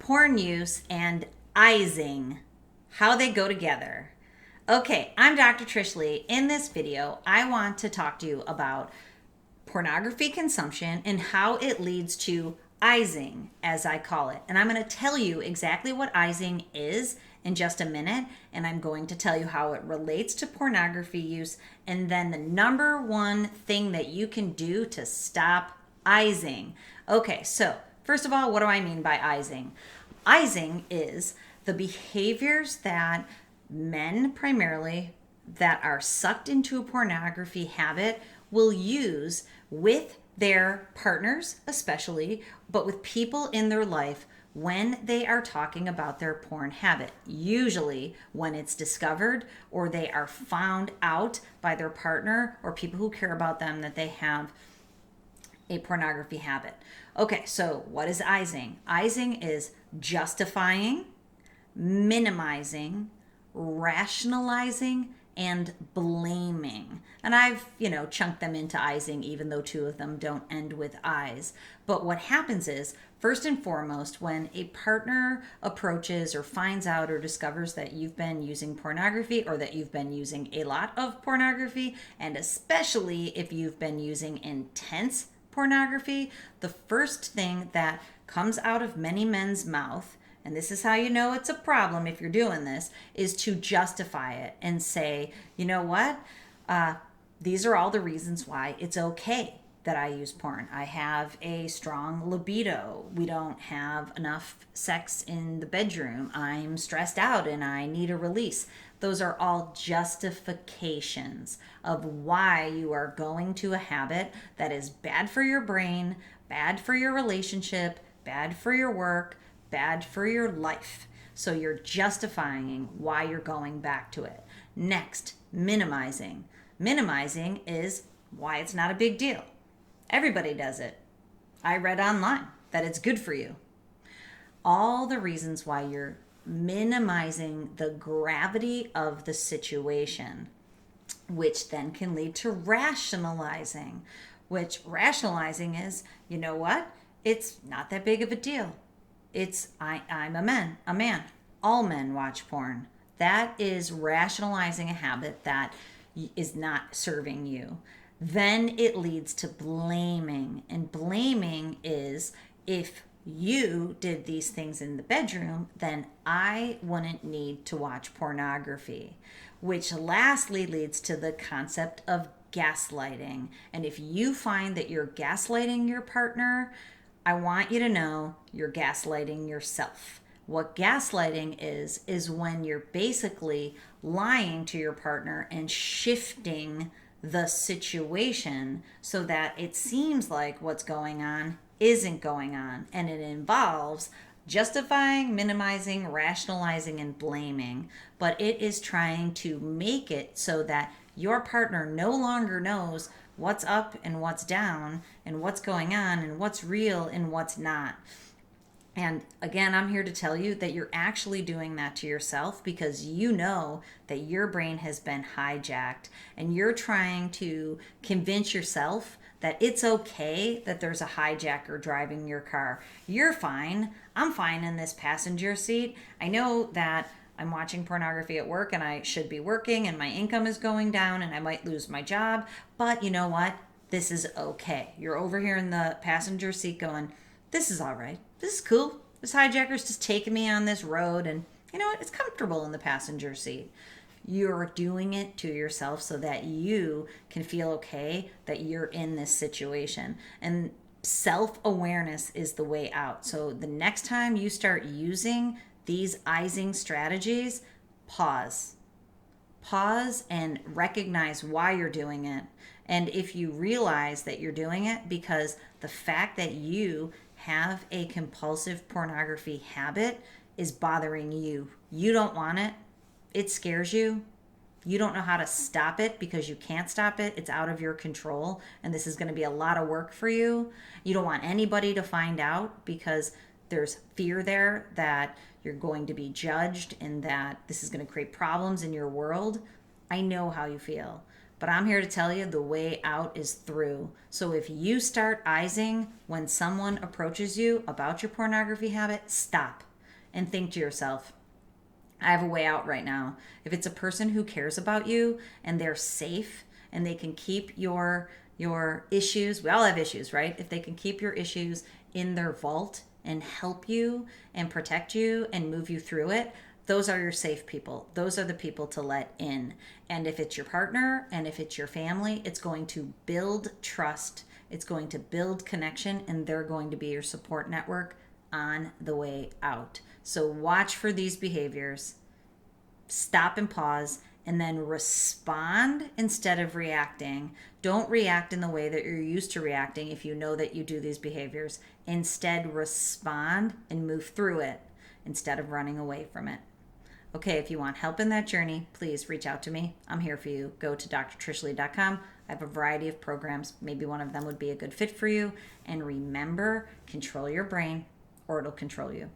porn use and Izing, how they go together. Okay, I'm Dr. Trish Leigh. In this video, I want to talk to you about pornography consumption and how it leads to Izing, as I call it. And I'm going to tell you exactly what Izing is in just a minute, and I'm going to tell you how it relates to pornography use, and then the number one thing that you can do to stop Izing. Okay, so first of all, what do I mean by Izing? Izing is the behaviors that men primarily that are sucked into a pornography habit will use with their partners, especially, but with people in their life when they are talking about their porn habit. Usually when it's discovered or they are found out by their partner or people who care about them that they have a pornography habit. Okay, so what is Izing? Izing is justifying, minimizing, rationalizing, and blaming. And I've, chunked them into Izing, even though two of them don't end with I's. But what happens is, first and foremost, when a partner approaches or finds out or discovers that you've been using pornography or that you've been using a lot of pornography, and especially if you've been using intense pornography, the first thing that comes out of many men's mouth, and this is how you know it's a problem if you're doing this, is to justify it and say, you know what? These are all the reasons why it's okay that I use porn. I have a strong libido. We don't have enough sex in the bedroom. I'm stressed out and I need a release. Those are all justifications of why you are going to a habit that is bad for your brain, bad for your relationship, bad for your work, bad for your life. So you're justifying why you're going back to it. Next, minimizing. Minimizing is why it's not a big deal. Everybody does it. I read online that it's good for you. All the reasons why you're minimizing the gravity of the situation, which then can lead to rationalizing, which rationalizing is, you know what? It's not that big of a deal. It's I'm a man. All men watch porn. That is rationalizing a habit that is not serving you. Then it leads to blaming. And blaming is, if you did these things in the bedroom, then I wouldn't need to watch pornography. Which lastly leads to the concept of gaslighting. And if you find that you're gaslighting your partner, I want you to know you're gaslighting yourself. What gaslighting is when you're basically lying to your partner and shifting the situation so that it seems like what's going on isn't going on. And it involves justifying, minimizing, rationalizing, and blaming. But it is trying to make it so that your partner no longer knows what's up and what's down and what's going on and what's real and what's not. And again, I'm here to tell you that you're actually doing that to yourself because you know that your brain has been hijacked and you're trying to convince yourself that it's okay that there's a hijacker driving your car. You're fine. I'm fine in this passenger seat. I know that I'm watching pornography at work and I should be working and my income is going down and I might lose my job. But you know what? This is okay. You're over here in the passenger seat going, this is all right. This is cool. This hijacker's just taking me on this road and you know what? It's comfortable in the passenger seat. You're doing it to yourself so that you can feel okay that you're in this situation. And self-awareness is the way out. So the next time you start using these Izing strategies, pause and recognize why you're doing it. And if you realize that you're doing it because the fact that you have a compulsive pornography habit is bothering you, you don't want it, it scares you, you don't know how to stop it because you can't stop it, it's out of your control, and this is going to be a lot of work for you. You don't want anybody to find out because there's fear there that you're going to be judged and that this is going to create problems in your world. I know how you feel, but I'm here to tell you the way out is through. So if you start Izing when someone approaches you about your pornography habit, stop. and think to yourself, I have a way out right now. If it's a person who cares about you and they're safe and they can keep your issues, we all have issues, right? If they can keep your issues in their vault and help you and protect you and move you through it, those are your safe people. Those are the people to let in. And if it's your partner and if it's your family, it's going to build trust. It's going to build connection, and they're going to be your support network on the way out. So watch for these behaviors, stop and pause, and then respond instead of reacting. Don't react in the way that you're used to reacting if you know that you do these behaviors. Instead, respond and move through it instead of running away from it. Okay, if you want help in that journey, please reach out to me. I'm here for you. Go to drtrishleigh.com. I have a variety of programs. Maybe one of them would be a good fit for you. And remember, control your brain or it'll control you.